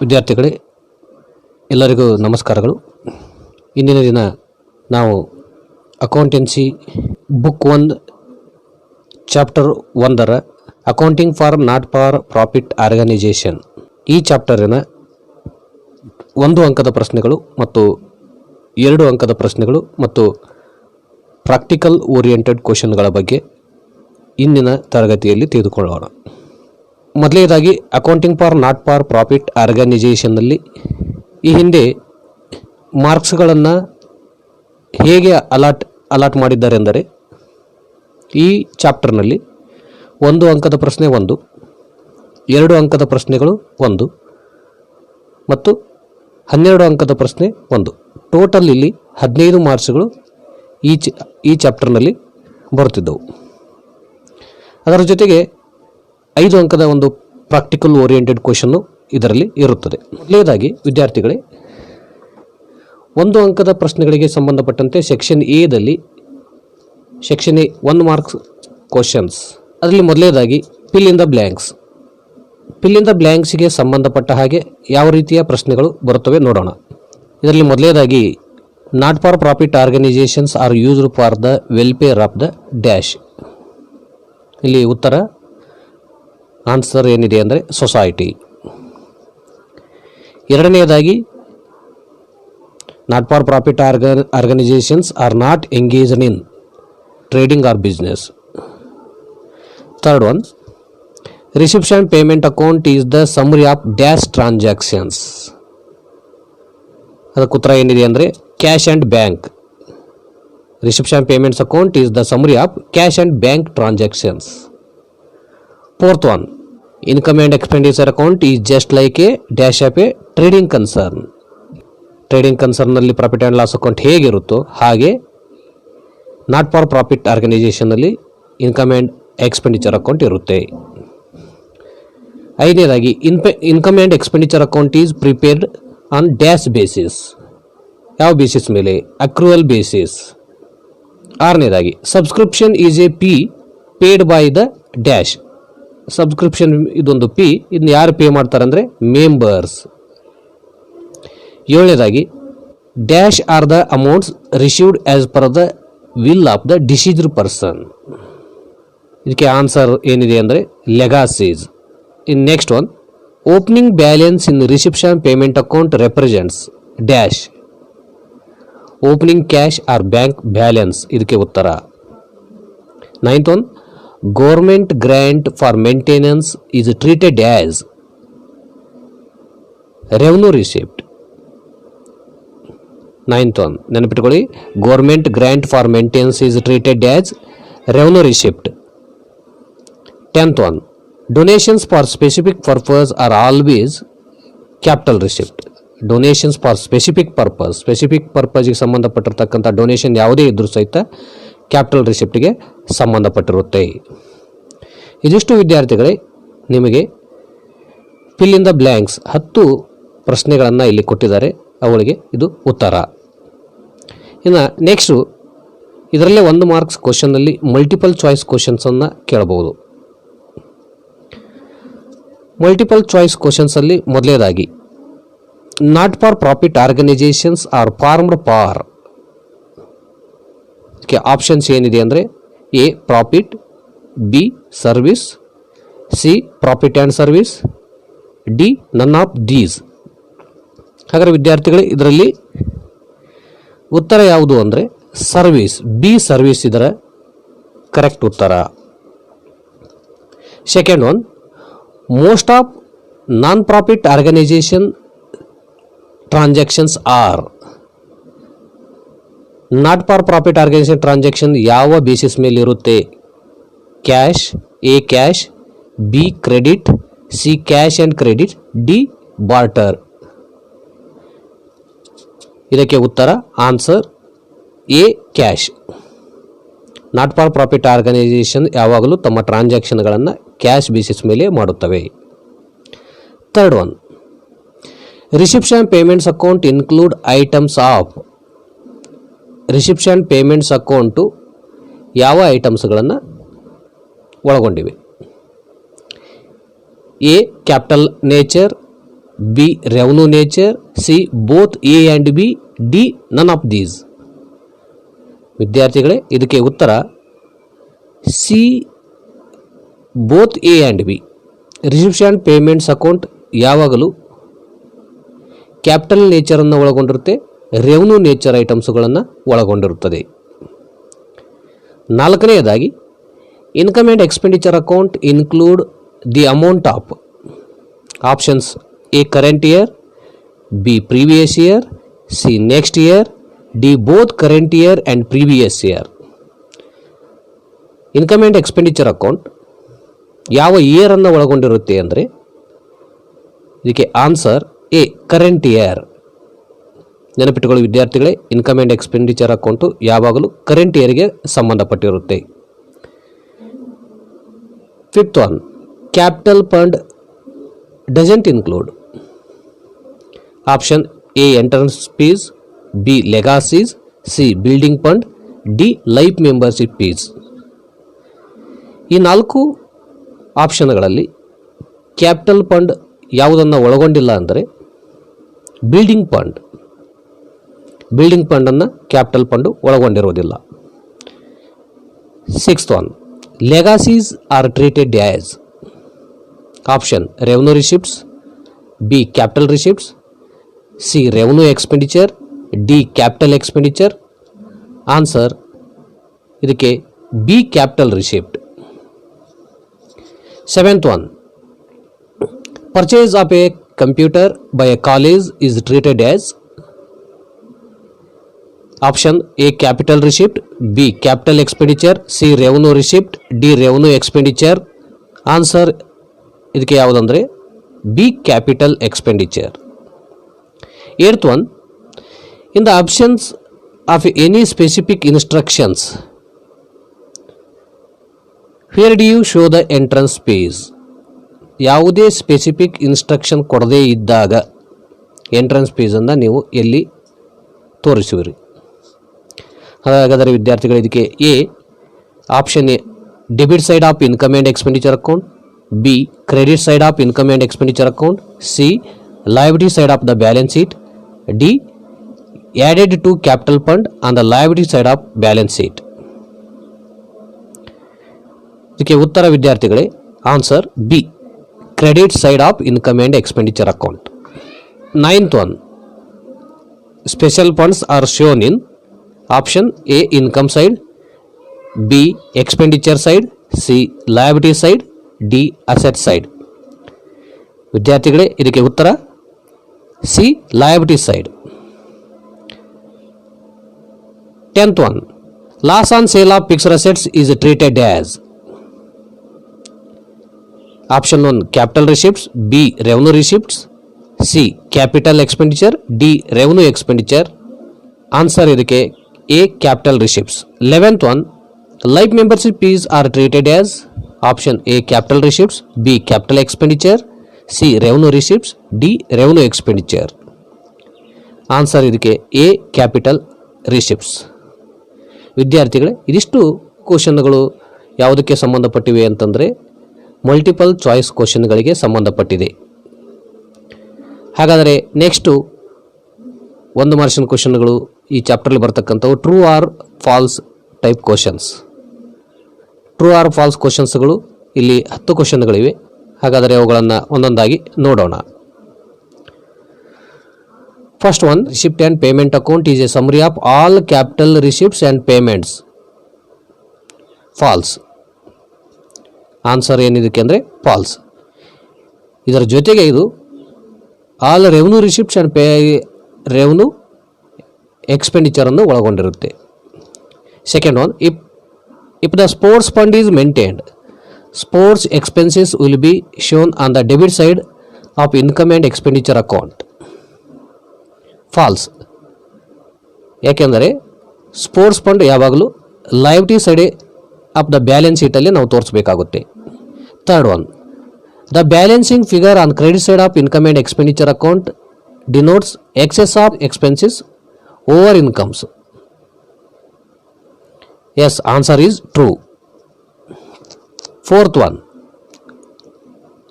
ವಿದ್ಯಾರ್ಥಿಗಳೇ, ಎಲ್ಲರಿಗೂ ನಮಸ್ಕಾರಗಳು. ಇಂದಿನ ದಿನ ನಾವು ಅಕೌಂಟೆನ್ಸಿ ಬುಕ್ 1 ಚಾಪ್ಟರ್ 1ರ accounting for not for profit organisation ಈ ಚಾಪ್ಟರಿನ 1 ಅಂಕದ ಪ್ರಶ್ನೆಗಳು ಮತ್ತು 2 ಅಂಕದ ಪ್ರಶ್ನೆಗಳು ಮತ್ತು ಪ್ರಾಕ್ಟಿಕಲ್ ಓರಿಯೆಂಟೆಡ್ ಕ್ವೆಶ್ಚನ್ಗಳ ಬಗ್ಗೆ ಇಂದಿನ ತರಗತಿಯಲ್ಲಿ ತಿಳಿದುಕೊಳ್ಳೋಣ. ಮೊದಲನೇದಾಗಿ accounting for not for profit ಆರ್ಗನೈಜೇಷನ್ನಲ್ಲಿ ಈ ಹಿಂದೆ ಮಾರ್ಕ್ಸ್ಗಳನ್ನು ಹೇಗೆ ಅಲಾಟ್ ಮಾಡಿದ್ದಾರೆ ಎಂದರೆ, ಈ ಚಾಪ್ಟರ್ನಲ್ಲಿ 1 ಅಂಕದ ಪ್ರಶ್ನೆ 1, 2 ಅಂಕದ ಪ್ರಶ್ನೆಗಳು 1 ಮತ್ತು 12 ಅಂಕದ ಪ್ರಶ್ನೆ 1, ಟೋಟಲ್ ಇಲ್ಲಿ 15 ಮಾರ್ಕ್ಸ್ಗಳು ಈ ಚಾಪ್ಟರ್ನಲ್ಲಿ ಬರುತ್ತಿದ್ದವು. ಅದರ ಜೊತೆಗೆ 5 ಅಂಕದ ಒಂದು ಪ್ರಾಕ್ಟಿಕಲ್ ಓರಿಯೆಂಟೆಡ್ ಕ್ವೆಶ್ಚನ್ನು ಇದರಲ್ಲಿ ಇರುತ್ತದೆ. ಮೊದಲನೇದಾಗಿ ವಿದ್ಯಾರ್ಥಿಗಳೇ, 1 ಅಂಕದ ಪ್ರಶ್ನೆಗಳಿಗೆ ಸಂಬಂಧಪಟ್ಟಂತೆ ಸೆಕ್ಷನ್ ಎದಲ್ಲಿ ಸೆಕ್ಷನ್ ಎ 1 ಮಾರ್ಕ್ಸ್ ಕ್ವೆಶ್ಚನ್ಸ್, ಅದರಲ್ಲಿ ಮೊದಲನೇದಾಗಿ fill in the blanks. Fill in the ಬ್ಲ್ಯಾಂಕ್ಸ್ಗೆ ಸಂಬಂಧಪಟ್ಟ ಹಾಗೆ ಯಾವ ರೀತಿಯ ಪ್ರಶ್ನೆಗಳು ಬರುತ್ತವೆ ನೋಡೋಣ. ಇದರಲ್ಲಿ ಮೊದಲನೇದಾಗಿ not for profit organisations are used for the welfare of the dash. ಇಲ್ಲಿ ಉತ್ತರ ಆನ್ಸರ್ ಏನಿದೆ ಅಂದರೆ ಸೊಸೈಟಿ. ಎರಡನೆಯದಾಗಿ not for profit organisations are not engaged in trading or business. Third one, reception payment account is the summary of dash transactions. ಅದಕ್ಕೆ ಉತ್ತರ ಏನಿದೆ ಅಂದರೆ cash and bank. Reception payments account is the summary of cash and bank transactions. Fourth one, income and expenditure account is just like a dash of a trading concern. Trading ಕನ್ಸರ್ನಲ್ಲಿ profit and loss account ಹೇಗಿರುತ್ತೋ ಹಾಗೆ not for profit ಆರ್ಗನೈಜೇಷನ್ನಲ್ಲಿ income and expenditure account ಇರುತ್ತೆ. ಐದನೇದಾಗಿ income and expenditure account is prepared on dash basis. ಯಾವ basis ಮೇಲೆ? Accrual basis. ಆರನೇದಾಗಿ subscription is a fee paid by the dash. Subscription ಇದೊಂದು fee, ಇದನ್ನ ಯಾರು ಪೇ ಮಾಡ್ತಾರೆ ಅಂದರೆ ಮೆಂಬರ್ಸ್. ಏಳನೇದಾಗಿ dash are the amounts received as per the will of the deceased person. ಇದಕ್ಕೆ ಆನ್ಸರ್ ಏನಿದೆ ಅಂದರೆ legacies. In next one, opening balance in reception payment account represents dash. Opening cash or bank balance, ಇದಕ್ಕೆ ಉತ್ತರ. Ninth one, government grant for maintenance is treated as revenue receipt. Ninth one, ನೆನಪಿಟ್ಕೊಳ್ಳಿ, government grant for maintenance is treated as revenue receipt. 10th one, donations for specific purpose are always capital receipt. Donations for specific ಪರ್ಪಸ್ಗೆ ಸಂಬಂಧಪಟ್ಟಿರ್ತಕ್ಕಂಥ donation ಯಾವುದೇ ಇದ್ರೂ ಸಹಿತ capital ರಿಸಿಪ್ಟ್ಗೆ ಸಂಬಂಧಪಟ್ಟಿರುತ್ತೆ. ಇದಿಷ್ಟು ವಿದ್ಯಾರ್ಥಿಗಳೇ ನಿಮಗೆ fill in the blanks 10 ಪ್ರಶ್ನೆಗಳನ್ನು ಇಲ್ಲಿ ಕೊಟ್ಟಿದ್ದಾರೆ, ಅವುಗಳಿಗೆ ಇದು ಉತ್ತರ. ಇನ್ನು ನೆಕ್ಸ್ಟು ಇದರಲ್ಲೇ 1 ಮಾರ್ಕ್ಸ್ ಕ್ವಶನ್ನಲ್ಲಿ ಮಲ್ಟಿಪಲ್ ಚಾಯ್ಸ್ ಕ್ವಶನ್ಸನ್ನು ಕೇಳಬಹುದು. ಮಲ್ಟಿಪಲ್ ಚಾಯ್ಸ್ ಕ್ವಶನ್ಸಲ್ಲಿ ಮೊದಲನೇದಾಗಿ not for profit organisations are formed for. Options ಏನಿದೆ ಅಂದರೆ a profit, b service, c profit and service, d none of these. ಹಾಗಾದರೆ ವಿದ್ಯಾರ್ಥಿಗಳು ಇದರಲ್ಲಿ ಉತ್ತರ ಯಾವುದು ಅಂದರೆ ಸರ್ವಿಸ್, ಬಿ ಸರ್ವಿಸ್ ಇದರ ಕರೆಕ್ಟ್ ಉತ್ತರ. Second one, most of non profit organisation transactions are. Not for profit organisation transaction ಯಾವ ಬೇಸಿಸ್ ಮೇಲೆ ಇರುತ್ತೆ? Cash, a cash, B credit, C cash and credit, D barter. ಇದಕ್ಕೆ ಉತ್ತರ answer A cash. Not for profit organisation ಯಾವಾಗಲೂ ತಮ್ಮ ಟ್ರಾನ್ಸಾಕ್ಷನ್ಗಳನ್ನು cash basis ಮೇಲೆ ಮಾಡುತ್ತವೆ. Third one, reception payments account include items of. Reception payments account ಯಾವ ಐಟಮ್ಸ್ಗಳನ್ನು ಒಳಗೊಂಡಿವೆ? A capital nature, B. Revenue nature. C. Both A and B. D. None of these. ವಿದ್ಯಾರ್ಥಿಗಳೇ ಇದಕ್ಕೆ ಉತ್ತರ C both A and B. Receipts and payments account ಯಾವಾಗಲೂ capital ನೇಚರನ್ನು ಒಳಗೊಂಡಿರುತ್ತೆ, revenue nature ಐಟಮ್ಸ್ಗಳನ್ನು ಒಳಗೊಂಡಿರುತ್ತದೆ. ನಾಲ್ಕನೆಯದಾಗಿ income and expenditure account include the amount of options A current year, B previous year, C next year, D both current year and previous year. Income and expenditure account ಯಾವ ಇಯರನ್ನು ಒಳಗೊಂಡಿರುತ್ತೆ ಅಂದರೆ ಇದಕ್ಕೆ answer A current year. ನೆನಪಿಟ್ಟುಕೊಳ್ಳಿ ವಿದ್ಯಾರ್ಥಿಗಳೇ, income and expenditure account ಯಾವಾಗಲೂ current ಇಯರ್ಗೆ ಸಂಬಂಧಪಟ್ಟಿರುತ್ತೆ. Fifth one, capital fund doesn't include option A entrance fees, B legacies, C building fund, D life membership fees. ಈ ನಾಲ್ಕು ಆಪ್ಷನ್ಗಳಲ್ಲಿ ಕ್ಯಾಪಿಟಲ್ ಫಂಡ್ ಯಾವುದನ್ನು ಒಳಗೊಂಡಿಲ್ಲ ಅಂದರೆ ಬಿಲ್ಡಿಂಗ್ ಫಂಡ್. ಬಿಲ್ಡಿಂಗ್ ಫಂಡನ್ನು ಕ್ಯಾಪಿಟಲ್ ಫಂಡು ಒಳಗೊಂಡಿರುವುದಿಲ್ಲ. Sixth one, legacies are treated as option revenue receipts, B capital receipts, C revenue expenditure, D capital expenditure. Answer ಇದಕ್ಕೆ B capital receipt. Seventh one, purchase of a computer by a college is treated as option A capital receipt, B capital expenditure, C revenue receipt, D revenue expenditure. Answer ಇದಕ್ಕೆ ಯಾವುದಂದರೆ B capital expenditure. Eighth one, in the options of any specific instructions where do you show the entrance fees. ಯಾವುದೇ specific instruction ಕೊಡದೇ ಇದ್ದಾಗ entrance ಫೀಸನ್ನು ನೀವು ಎಲ್ಲಿ ತೋರಿಸುವಿರಿ? ಹಾಗಾದರೆ ವಿದ್ಯಾರ್ಥಿಗಳು ಇದಕ್ಕೆ A option A debit side of income and expenditure account, B credit side of income and expenditure account, C liability side of the balance sheet, D added to capital fund on the liability side of balance sheet. ಇದಕ್ಕೆ ಉತ್ತರ ವಿದ್ಯಾರ್ಥಿಗಳೇ answer B credit side of income and expenditure account. Ninth one, special funds are shown in option A income side, B expenditure side, C liability side, D asset side. ವಿದ್ಯಾರ್ಥಿಗಳೇ ಇದಕ್ಕೆ ಉತ್ತರ C liability side. 10th one, loss on sale of fixed assets is treated as option 1 capital receipts, B revenue receipts, C capital expenditure, D revenue expenditure. Answer ಇದಕ್ಕೆ A capital receipts. 11th one, life membership fees are treated as option A capital receipts, B capital expenditure, C revenue receipts, D revenue expenditure. Answer ಇದಕ್ಕೆ A capital receipts. ವಿದ್ಯಾರ್ಥಿಗಳೇ ಇದಿಷ್ಟು ಕ್ವಶನ್ಗಳು ಯಾವುದಕ್ಕೆ ಸಂಬಂಧಪಟ್ಟಿವೆ ಅಂತಂದರೆ multiple choice ಕ್ವಶನ್ಗಳಿಗೆ ಸಂಬಂಧಪಟ್ಟಿದೆ. ಹಾಗಾದರೆ next 1 ಮಾರ್ಕ್ಸಿನ ಕ್ವಶನ್ಗಳು ಈ ಚಾಪ್ಟರ್ಲಿ ಬರ್ತಕ್ಕಂಥವು true or false type questions. True or false ಕ್ವಶನ್ಸ್ಗಳು ಇಲ್ಲಿ 10 ಕ್ವಶನ್ಗಳಿವೆ. ಹಾಗಾದರೆ ಅವುಗಳನ್ನು ಒಂದೊಂದಾಗಿ ನೋಡೋಣ. First one, receipt and payment account is a summary of all capital receipts and payments. False. Answer ಏನಿದಕ್ಕೆ ಅಂದರೆ ಫಾಲ್ಸ್. ಇದರ ಜೊತೆಗೆ ಇದು all revenue receipts and revenue ಎಕ್ಸ್ಪೆಂಡಿಚರನ್ನು ಒಳಗೊಂಡಿರುತ್ತೆ. Second one, if the sports fund is maintained, sports expenses will be shown on the debit side of income and expenditure account. False. ಯಾಕೆಂದರೆ sports fund ಯಾವಾಗಲೂ liability side of the balance ಶೀಟಲ್ಲಿ ನಾವು ತೋರಿಸಬೇಕಾಗುತ್ತೆ. Third one, the balancing figure on credit side of income and expenditure account denotes excess of expenses over incomes. Yes, answer is true. Fourth one,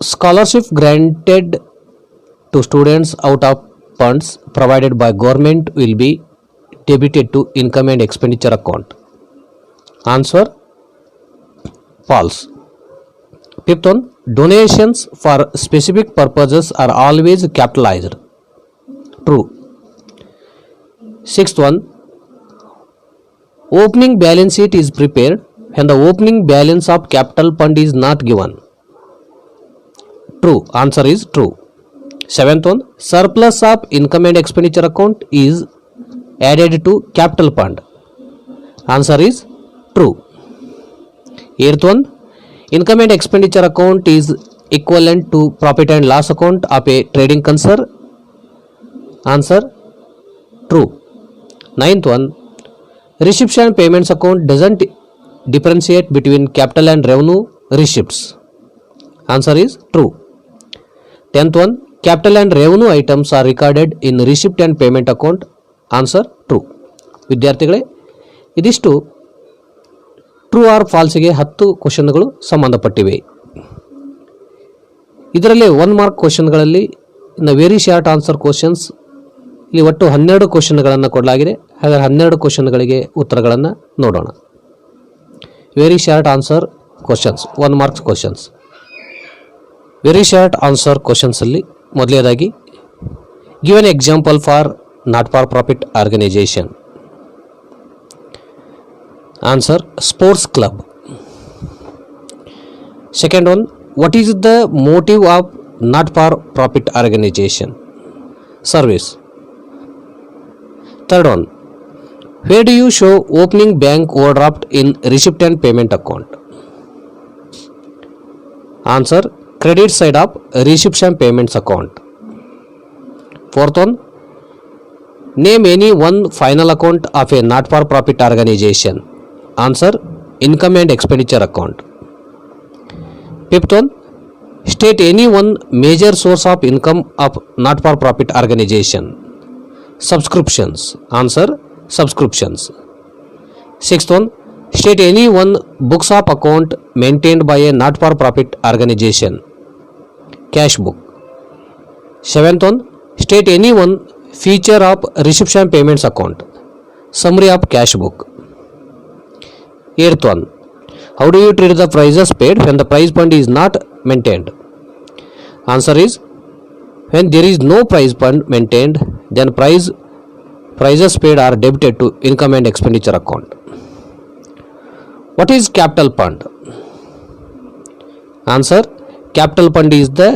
scholarship granted to to students out of funds provided by government will be debited to income and expenditure account. Answer false. Fifth one, donations for specific purposes are always capitalized. True. Sixth one, opening balance sheet is prepared when the opening balance of capital fund is not given. True. Answer is true. Seventh one, surplus of income and expenditure account is added to capital fund. Answer is true. Eighth one, income and expenditure account is equivalent to profit and loss account of a trading concern. Answer true. Ninth one, receipts and payments account doesn't differentiate between capital and revenue receipts. Answer is true. Tenth one, capital and revenue items are recorded in receipt and payment account. Answer true. ವಿದ್ಯಾರ್ಥಿಗಳೇ, ಇದಿಷ್ಟು true or ಫಾಲ್ಸ್ಗೆ 10 ಕ್ವಶನ್ಗಳು ಸಂಬಂಧಪಟ್ಟಿವೆ. ಇದರಲ್ಲಿ 1 mark ಕ್ವಶನ್ಗಳಲ್ಲಿ ಇನ್ನು very short answer questions ಇಲ್ಲಿ ಒಟ್ಟು 12 ಕ್ವಶನ್ಗಳನ್ನು ಕೊಡಲಾಗಿದೆ. ಹಾಗಾದರೆ 12 ಕ್ವಶನ್ಗಳಿಗೆ ಉತ್ತರಗಳನ್ನು ನೋಡೋಣ. Very short answer questions, 1 marks questions. Very short answer questions ಅಲ್ಲಿ ಮೊದಲನೇದಾಗಿ give an example for not for profit organisation. Answer sports club. Second one, what is the motive of not for profit organisation? Service. Third one, where do you show opening bank overdraft in receipt and payment account? Answer credit side of receipts and payments account. Fourth one, name any one final account of a not for profit organization. Answer income and expenditure account. Fifth one, state any one major source of income of not for profit organization. Subscriptions. Answer subscriptions. Sixth one, state any one books of account maintained by a not for profit organization. Cash book. Seventh one, state any one feature of receipts and payments account. Summary of cash book. Eighth one, how do you treat the prices paid when the price fund is not maintained? Answer is, when there is no price fund maintained, then prices paid are debited to income and expenditure account. What is capital fund? Answer, capital fund is the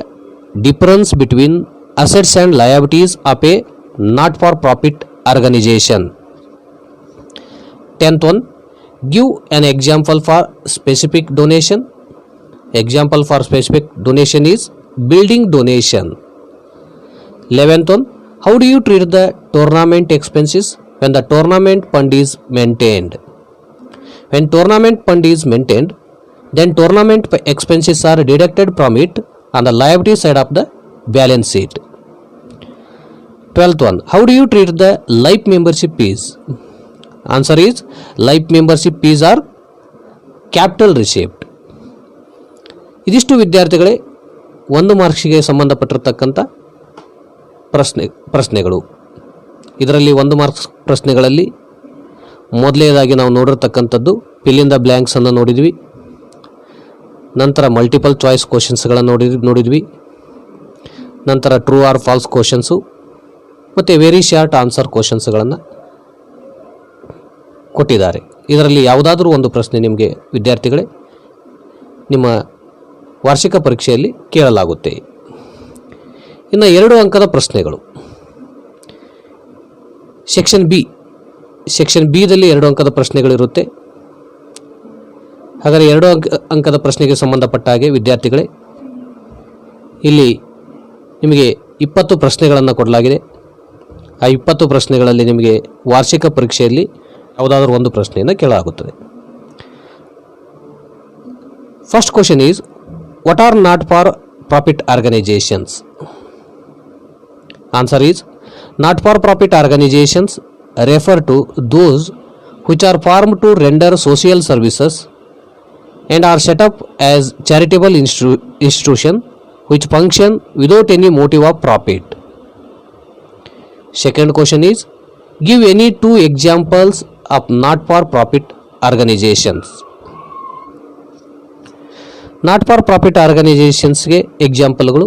difference between assets and liabilities of a not for profit organization. Tenth one, give an example for specific donation. Example for specific donation is building donation. 11th one, how do you treat the tournament expenses when the tournament fund is maintained? When tournament fund is maintained, then tournament expenses are deducted from it on the liability side of the balance sheet. 12th one, how do you treat the life membership fees? Answer is, life membership fees are capital receipt. ಇದಿಷ್ಟು ವಿದ್ಯಾರ್ಥಿಗಳೇ 1 ಮಾರ್ಕ್ಸ್ಗೆ ಸಂಬಂಧಪಟ್ಟಿರತಕ್ಕಂಥ ಪ್ರಶ್ನೆಗಳು. ಇದರಲ್ಲಿ 1 marks ಪ್ರಶ್ನೆಗಳಲ್ಲಿ ಮೊದಲನೇದಾಗಿ ನಾವು ನೋಡಿರ್ತಕ್ಕಂಥದ್ದು fill in the blanks ಅನ್ನು ನೋಡಿದ್ವಿ. ನಂತರ multiple choice ಕ್ವಶನ್ಸ್ಗಳನ್ನು ನೋಡಿದ್ವಿ. ನಂತರ ಟ್ರೂ ಆರ್ ಫಾಲ್ಸ್ ಕ್ವಶನ್ಸು ಮತ್ತು ವೆರಿ ಶಾರ್ಟ್ ಆನ್ಸರ್ ಕ್ವಶನ್ಸ್ಗಳನ್ನು ಕೊಟ್ಟಿದ್ದಾರೆ. ಇದರಲ್ಲಿ ಯಾವುದಾದ್ರೂ ಒಂದು ಪ್ರಶ್ನೆ ನಿಮಗೆ ವಿದ್ಯಾರ್ಥಿಗಳೇ ನಿಮ್ಮ ವಾರ್ಷಿಕ ಪರೀಕ್ಷೆಯಲ್ಲಿ ಕೇಳಲಾಗುತ್ತೆ. ಇನ್ನು 2 ಅಂಕದ ಪ್ರಶ್ನೆಗಳು. ಸೆಕ್ಷನ್ ಬಿದಲ್ಲಿ 2 ಅಂಕದ ಪ್ರಶ್ನೆಗಳಿರುತ್ತೆ. ಹಾಗಾದರೆ 2 ಅಂಕದ ಪ್ರಶ್ನೆಗೆ ಸಂಬಂಧಪಟ್ಟ ಹಾಗೆ ವಿದ್ಯಾರ್ಥಿಗಳೇ ಇಲ್ಲಿ ನಿಮಗೆ 20 ಪ್ರಶ್ನೆಗಳನ್ನು ಕೊಡಲಾಗಿದೆ. ಆ 20 ಪ್ರಶ್ನೆಗಳಲ್ಲಿ ನಿಮಗೆ ವಾರ್ಷಿಕ ಪರೀಕ್ಷೆಯಲ್ಲಿ ಯಾವುದಾದ್ರೂ ಒಂದು ಪ್ರಶ್ನೆಯನ್ನು ಕೇಳಲಾಗುತ್ತದೆ. First question is, what are not for profit organisations? Answer is, not for profit organisations refer to those which are formed to render social services and are set up as charitable institution which function without any motive of profit. Second question is, give any two examples of not for profit organizations. Not for profit ಆರ್ಗನೈಸೇಷನ್ಸ್ಗೆ ಎಕ್ಸಾಂಪಲ್ಗಳು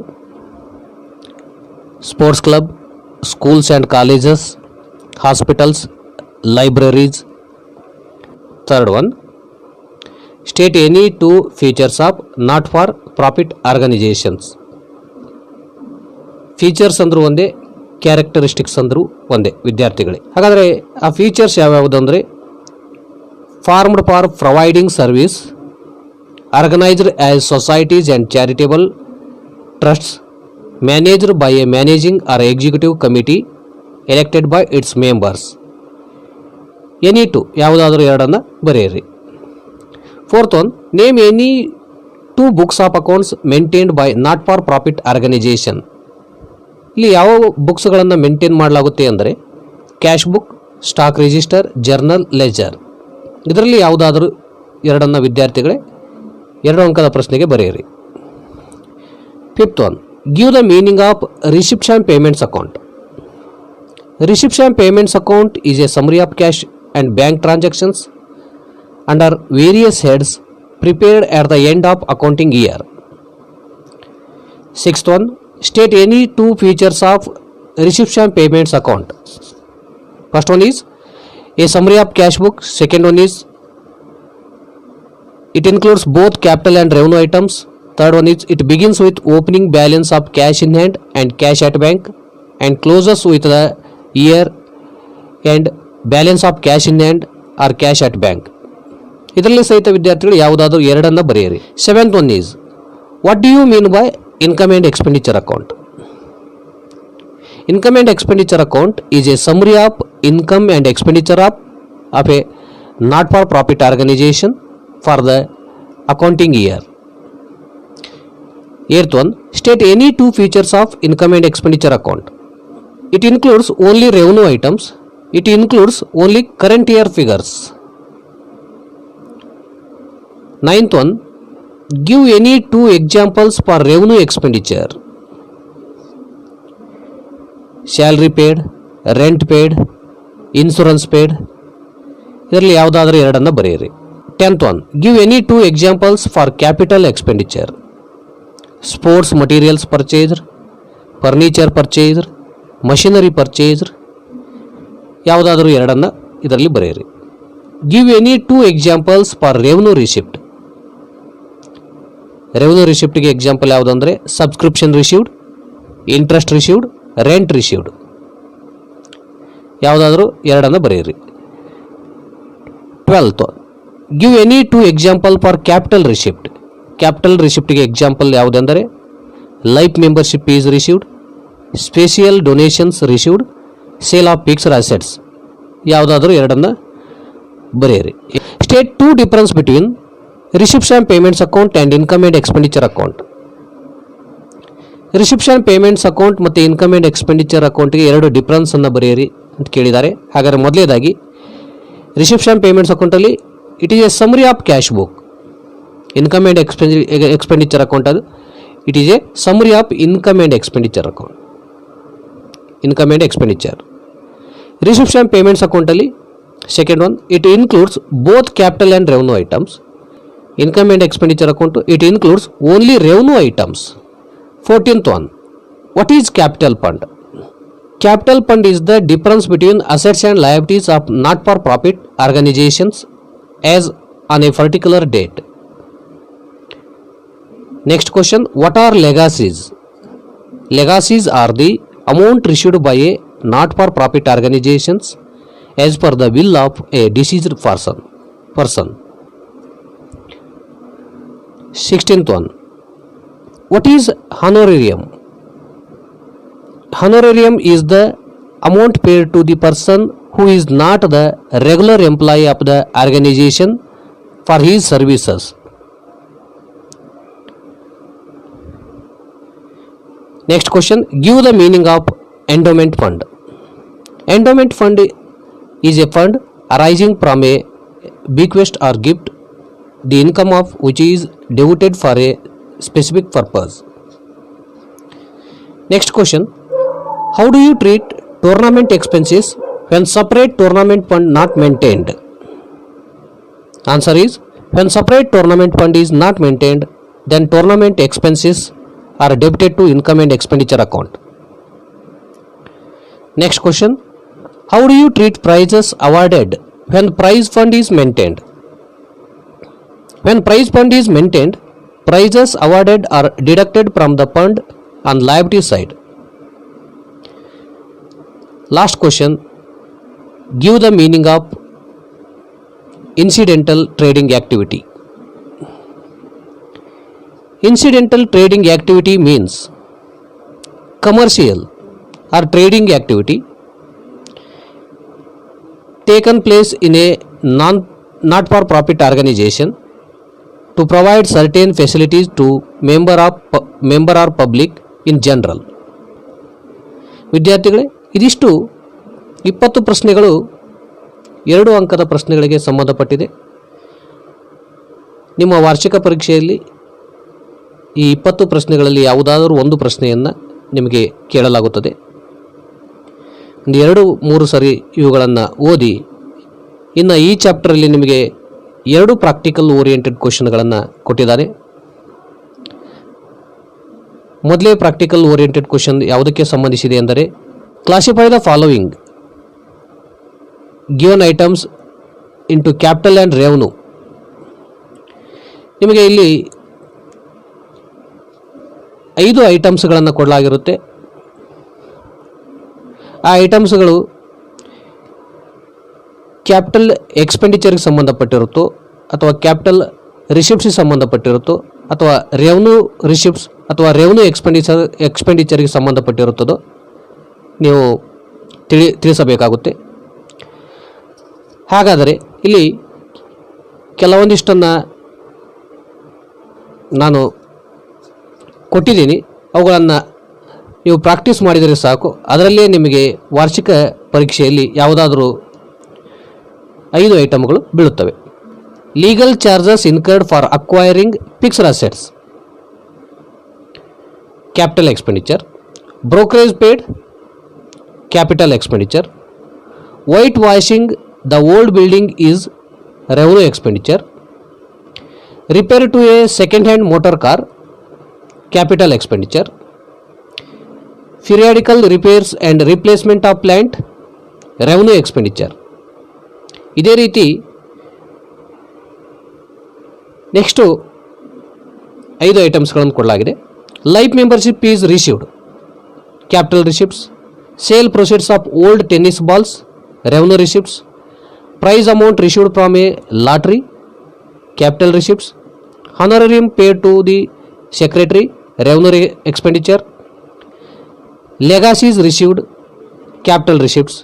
sports club, schools and colleges, hospitals, libraries. Third one, state any two features of not for profit organisations. Features ಅಂದರೂ ಒಂದೇ, characteristics ಅಂದರೂ ಒಂದೇ ವಿದ್ಯಾರ್ಥಿಗಳೇ. ಹಾಗಾದರೆ ಆ features ಯಾವ್ಯಾವುದು ಅಂದರೆ, formed for providing service, organized as societies and charitable trusts, managed by a managing or executive committee elected by its members. Any two ಯಾವುದಾದ್ರೂ ಎರಡನ್ನು ಬರೆಯಿರಿ. Fourth one, name any two books of accounts maintained by not for profit organisation. ಇಲ್ಲಿ ಯಾವ ಬುಕ್ಸ್ಗಳನ್ನು maintain ಮಾಡಲಾಗುತ್ತೆ ಅಂದರೆ cash book, stock register, journal, ledger. ಇದರಲ್ಲಿ ಯಾವುದಾದ್ರೂ ಎರಡನ್ನು ವಿದ್ಯಾರ್ಥಿಗಳೇ 2 ಅಂಕದ ಪ್ರಶ್ನೆಗೆ ಬರೆಯಿರಿ. Fifth one, give the meaning of receipts and payments account. Receipts and payments account is a summary of cash and bank transactions under various heads prepared at the end of accounting year. Sixth one, state any two features of receipts and payments account. First one is a summary of cash book. Second one is it includes both capital and revenue items. Third one is it begins with opening balance of cash in hand and cash at bank and closes with the year and balance of cash in hand or cash at bank. ಇದರಲ್ಲಿ ಸಹಿತ ವಿದ್ಯಾರ್ಥಿಗಳು ಯಾವುದಾದರೂ ಎರಡನ್ನು ಬರೆಯಿರಿ. Seventh one is, what do you mean by income and expenditure account. Income and expenditure account is a summary of income and expenditure of a not for profit organisation for the accounting year. Eighth one, state any two features of income and expenditure account. It includes only revenue items. It includes only current year figures. Ninth one, give any two examples for revenue expenditure. Salary paid, rent paid, insurance paid. ಇದರಲ್ಲಿ ಯಾವುದಾದ್ರೂ ಎರಡನ್ನು ಬರೆಯಿರಿ. 10th one, give any two examples for capital expenditure. Sports materials purchased, furniture purchased, machinery purchased. ಯಾವುದಾದರೂ ಎರಡನ್ನು ಇದರಲ್ಲಿ ಬರೆಯಿರಿ. Give any two examples for revenue receipt. Revenue ರಿಸಿಪ್ಟ್ಗೆ example ಯಾವುದು ಅಂದರೆ subscription received, interest received, rent received. ಯಾವುದಾದರೂ ಎರಡನ್ನು ಬರೆಯಿರಿ. 12th, give any two example for capital receipt. Capital ರಿಸಿಪ್ಟ್ಗೆ ಎಕ್ಸಾಂಪಲ್ ಯಾವುದೆಂದರೆ life membership is received, special donations received, sale of fixed assets. ಯಾವುದಾದರೂ ಎರಡನ್ನು ಬರೆಯಿರಿ. State two difference between receipts and payments account and income and expenditure account. Receipts and payments account ಮತ್ತು income and expenditure ಅಕೌಂಟ್ಗೆ ಎರಡು ಡಿಫರೆನ್ಸನ್ನು ಬರೆಯಿರಿ ಅಂತ ಕೇಳಿದ್ದಾರೆ. ಹಾಗಾದರೆ ಮೊದಲೇದಾಗಿ ರಿಸಿಪ್ಟ್ಸ್ ಆ್ಯಂಡ್ ಪೇಮೆಂಟ್ಸ್ ಅಕೌಂಟಲ್ಲಿ it is a summary of cash book. Income and expenditure account ಅದು it is a summary of income and expenditure account. Income and expenditure. Receipts and payments ಅಕೌಂಟಲ್ಲಿ second one, it includes both capital and revenue items. Income and expenditure account it includes only revenue items. 14th one, what is capital fund? Capital fund is the difference between assets and liabilities of not-for-profit organizations as on a particular date. Next question, what are legacies? Legacies are the amount received by a not-for-profit organizations as per the will of a deceased person. 16th one, what is honorarium? Honorarium is the amount paid to the person who is not the regular employee of the organization for his services. Next question, give the meaning of endowment fund. Endowment fund is a fund arising from a bequest or gift, the income of which is devoted for a specific purpose. Next question, how do you treat tournament expenses when separate tournament fund not maintained? Answer is, when separate tournament fund is not maintained, then tournament expenses are debited to income and expenditure account. Next question, how do you treat prizes awarded when prize fund is maintained? When prize fund is maintained, prizes awarded are deducted from the fund on liability side. Last question, give the meaning of incidental trading activity. Incidental trading activity means commercial or trading activity taken place in a not for profit organization to provide certain facilities to member or public in general. ವಿದ್ಯಾರ್ಥಿಗಳೇ, ಇದಿಷ್ಟು 20 ಪ್ರಶ್ನೆಗಳು 2 ಅಂಕದ ಪ್ರಶ್ನೆಗಳಿಗೆ ಸಂಬಂಧಪಟ್ಟಿದೆ. ನಿಮ್ಮ ವಾರ್ಷಿಕ ಪರೀಕ್ಷೆಯಲ್ಲಿ ಈ 20 ಪ್ರಶ್ನೆಗಳಲ್ಲಿ ಯಾವುದಾದರೂ ಒಂದು ಪ್ರಶ್ನೆಯನ್ನು ನಿಮಗೆ ಕೇಳಲಾಗುತ್ತದೆ. ಒಂದು 2-3 ಸರಿ ಇವುಗಳನ್ನು ಓದಿ, ಇನ್ನು ಈ ಚಾಪ್ಟರಲ್ಲಿ ನಿಮಗೆ 2 ಪ್ರಾಕ್ಟಿಕಲ್ ಓರಿಯೆಂಟೆಡ್ ಕ್ವಶನ್ಗಳನ್ನು ಕೊಟ್ಟಿದ್ದಾರೆ. ಮೊದಲೇ ಪ್ರಾಕ್ಟಿಕಲ್ ಓರಿಯೆಂಟೆಡ್ ಕ್ವಶನ್ ಯಾವುದಕ್ಕೆ ಸಂಬಂಧಿಸಿದೆ ಎಂದರೆ, classify the following given items into capital and revenue. ನಿಮಗೆ ಇಲ್ಲಿ 5 ಐಟಮ್ಸ್ಗಳನ್ನು ಕೊಡಲಾಗಿರುತ್ತೆ. ಆ ಐಟಮ್ಸ್ಗಳು ಕ್ಯಾಪಿಟಲ್ ಎಕ್ಸ್ಪೆಂಡಿಚರ್ಗೆ ಸಂಬಂಧಪಟ್ಟಿರುತ್ತೋ ಅಥವಾ ಕ್ಯಾಪಿಟಲ್ ರಿಸಿಪ್ಟ್ಸ್ಗೆ ಸಂಬಂಧಪಟ್ಟಿರುತ್ತೋ ಅಥವಾ ರೆವೆನ್ಯೂ ರಿಸಿಪ್ಟ್ಸ್ ಅಥವಾ ರೆವೆನ್ಯೂ ಎಕ್ಸ್ಪೆಂಡಿಚರ್ಗೆ ಸಂಬಂಧಪಟ್ಟಿರುತ್ತದೋ ನೀವು ತಿಳಿಸಬೇಕಾಗುತ್ತೆ. ಹಾಗಾದರೆ ಇಲ್ಲಿ ಕೆಲವೊಂದಿಷ್ಟನ್ನು ನಾನು ಕೊಟ್ಟಿದ್ದೀನಿ, ಅವುಗಳನ್ನು ನೀವು ಪ್ರಾಕ್ಟೀಸ್ ಮಾಡಿದರೆ ಸಾಕು. ಅದರಲ್ಲೇ ನಿಮಗೆ ವಾರ್ಷಿಕ ಪರೀಕ್ಷೆಯಲ್ಲಿ ಯಾವುದಾದರೂ 5 ಐಟಮ್ಗಳು ಬೀಳುತ್ತವೆ. Legal charges incurred for acquiring fixed assets, capital expenditure. Brokerage paid, capital expenditure. White washing the old building is revenue expenditure. Repair to a second hand motor car, capital expenditure. periodical repairs and replacement of plant, revenue expenditure. ಇದೇ ರೀತಿ next 5 ಐಟಮ್ಸ್ಗಳನ್ನು ಕೊಡಲಾಗಿದೆ. Life membership is received, capital receipts. Sale proceeds of old tennis balls, revenue receipts. Prize amount received from a lottery, capital receipts. Honorarium paid to the secretary, revenue expenditure. legacies received, capital receipts.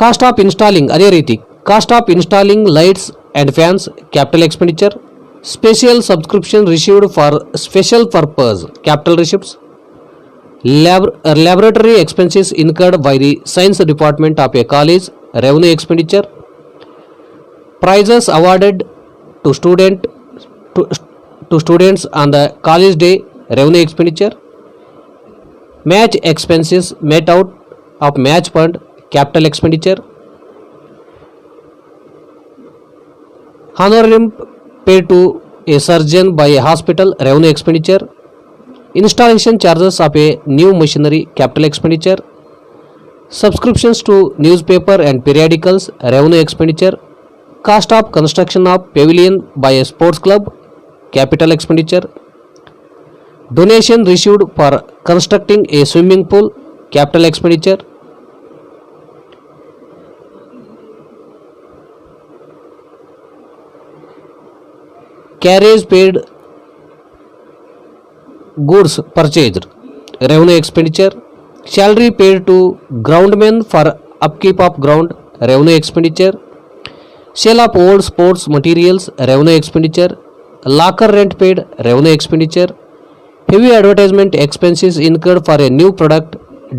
Cost of installing, ಅದೇ ರೀತಿ cost of installing lights and fans, capital expenditure. Special subscription received for special purpose, capital receipts. Laboratory expenses incurred by the science department of a college, revenue expenditure. Prizes awarded to students on the college day, revenue expenditure. Match expenses met out of match fund, capital expenditure. Honorarium paid to a surgeon by a hospital, revenue expenditure. Installation charges of a new machinery, capital expenditure. Subscriptions to newspaper and periodicals, revenue expenditure. Cost of construction of pavilion by a sports club, capital expenditure. Donation received for constructing a swimming pool, capital expenditure. Carriage paid, goods purchased, revenue expenditure. Salary paid to groundmen for upkeep of ground, revenue expenditure. Sale of old sports materials, revenue expenditure. Locker rent paid, revenue expenditure. Heavy advertisement expenses incurred for a new product,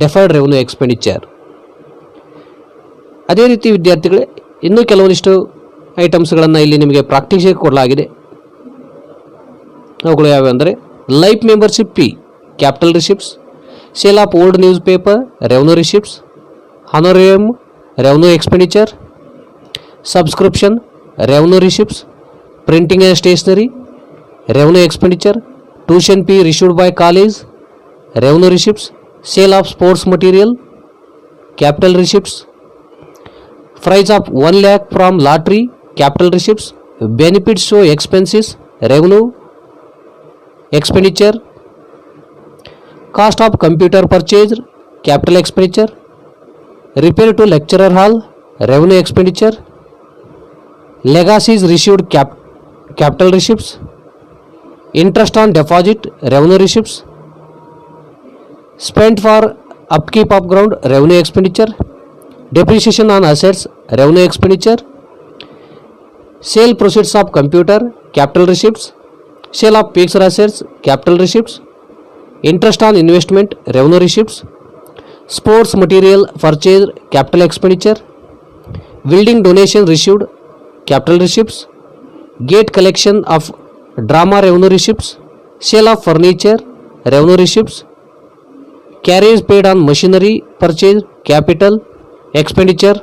deferred revenue expenditure. ಅದೇ ರೀತಿ ವಿದ್ಯಾರ್ಥಿಗಳೇ, ಇನ್ನೂ ಕೆಲವೊಂದಿಷ್ಟು ಐಟಮ್ಸ್ಗಳನ್ನು ಇಲ್ಲಿ ನಿಮಗೆ ಪ್ರಾಕ್ಟೀಸಿಗೆ ಕೊಡಲಾಗಿದೆ. ಅವುಗಳು ಯಾವ್ಯಾವ ಅಂದರೆ life membership fee capital receipts, sale of old newspaper revenue receipts, honorarium revenue expenditure, subscription revenue receipts, printing and stationery revenue expenditure, tuition fee received by college revenue receipts, sale of sports material capital receipts, prize of 1 lakh from lottery capital receipts, benefits show expenses revenue expenditure, cost of computer purchase capital expenditure, repair to lecturer hall revenue expenditure, legacies received capital receipts, interest on deposit revenue receipts, spent for upkeep of ground revenue expenditure, depreciation on assets revenue expenditure, sale proceeds of computer capital receipts, sale of fixed assets capital receipts, interest on investment revenue receipts, sports material purchase capital expenditure, building donation received capital receipts, gate collection of drama revenue receipts, sale of furniture revenue receipts, carriage paid on machinery purchase capital expenditure,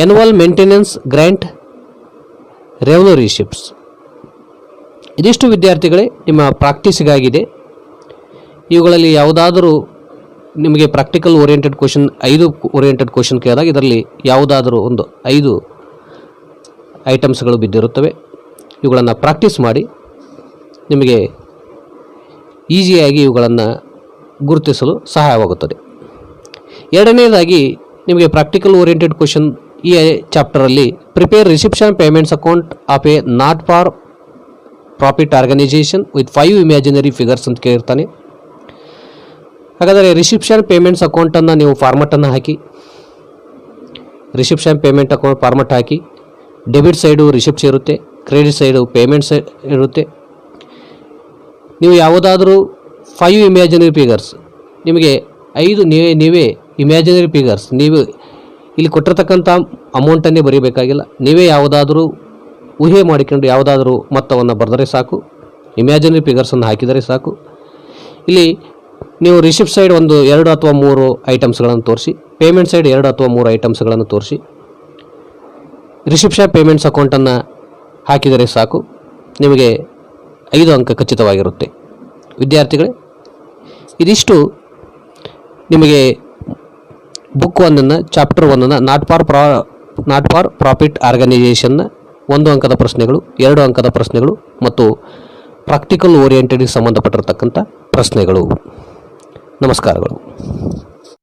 annual maintenance grant revenue receipts. ಇದಿಷ್ಟು ವಿದ್ಯಾರ್ಥಿಗಳೇ ನಿಮ್ಮ ಪ್ರಾಕ್ಟೀಸ್ಗಾಗಿದೆ. ಇವುಗಳಲ್ಲಿ ಯಾವುದಾದರೂ ನಿಮಗೆ practical oriented question 5 oriented question ಕೇಳಿದಾಗ ಇದರಲ್ಲಿ ಯಾವುದಾದರೂ ಒಂದು 5 ಐಟಮ್ಸ್ಗಳು ಬಿದ್ದಿರುತ್ತವೆ. ಇವುಗಳನ್ನು ಪ್ರಾಕ್ಟೀಸ್ ಮಾಡಿ ನಿಮಗೆ ಈಸಿಯಾಗಿ ಇವುಗಳನ್ನು ಗುರುತಿಸಲು ಸಹಾಯವಾಗುತ್ತದೆ. ಎರಡನೇದಾಗಿ ನಿಮಗೆ ಪ್ರಾಕ್ಟಿಕಲ್ ಓರಿಯೆಂಟೆಡ್ ಕ್ವಶನ್ ಈ ಚಾಪ್ಟರಲ್ಲಿ prepare reception payments account of a not for profit organisation with 5 imaginary figures ಅಂತ ಕೇಳಿರ್ತಾನೆ. ಹಾಗಾದರೆ ರಿಸಿಪ್ಷನ್ ಪೇಮೆಂಟ್ಸ್ ಅಕೌಂಟನ್ನು ನೀವು ಫಾರ್ಮಟನ್ನು ಹಾಕಿ, ರಿಸಿಪ್ಷನ್ ಪೇಮೆಂಟ್ ಅಕೌಂಟ್ ಫಾರ್ಮಟ್ ಹಾಕಿ, ಡೆಬಿಟ್ ಸೈಡು ರಿಸಿಪ್ಟ್ಸ್ ಇರುತ್ತೆ, ಕ್ರೆಡಿಟ್ ಸೈಡು ಪೇಮೆಂಟ್ಸ್ ಇರುತ್ತೆ. ನೀವು ಯಾವುದಾದ್ರೂ 5 ಇಮ್ಯಾಜಿನರಿ ಫಿಗರ್ಸ್, ನಿಮಗೆ 5 ನೀವೇ ಇಮ್ಯಾಜಿನರಿ ಫಿಗರ್ಸ್, ನೀವು ಇಲ್ಲಿ ಕೊಟ್ಟಿರ್ತಕ್ಕಂಥ ಅಮೌಂಟನ್ನೇ ಬರೀಬೇಕಾಗಿಲ್ಲ. ನೀವೇ ಯಾವುದಾದ್ರೂ ಊಹೆ ಮಾಡಿಕೊಂಡು ಯಾವುದಾದ್ರೂ ಮೊತ್ತವನ್ನು ಬರೆದರೆ ಸಾಕು, ಇಮ್ಯಾಜಿನರಿ ಫಿಗರ್ಸನ್ನು ಹಾಕಿದರೆ ಸಾಕು. ಇಲ್ಲಿ ನೀವು ರಿಸಿಪ್ಟ್ ಸೈಡ್ ಒಂದು 2 ಅಥವಾ 3 ಐಟಮ್ಸ್ಗಳನ್ನು ತೋರಿಸಿ, ಪೇಮೆಂಟ್ ಸೈಡ್ 2 ಅಥವಾ 3 ಐಟಮ್ಸ್ಗಳನ್ನು ತೋರಿಸಿ, ರಿಸಿಪ್ಷನ್ ಪೇಮೆಂಟ್ಸ್ ಅಕೌಂಟನ್ನು ಹಾಕಿದರೆ ಸಾಕು, ನಿಮಗೆ 5 ಅಂಕ ಖಚಿತವಾಗಿರುತ್ತೆ. ವಿದ್ಯಾರ್ಥಿಗಳೇ, ಇದಿಷ್ಟು ನಿಮಗೆ book 1 chapter 1 not for profit ಆರ್ಗನೈಸೇಷನ್ನ 1 ಅಂಕದ ಪ್ರಶ್ನೆಗಳು, 2 ಅಂಕದ ಪ್ರಶ್ನೆಗಳು ಮತ್ತು ಪ್ರಾಕ್ಟಿಕಲ್ ಓರಿಯೆಂಟೆಡ್ಗೆ ಸಂಬಂಧಪಟ್ಟಿರತಕ್ಕಂಥ ಪ್ರಶ್ನೆಗಳು. ನಮಸ್ಕಾರಗಳು.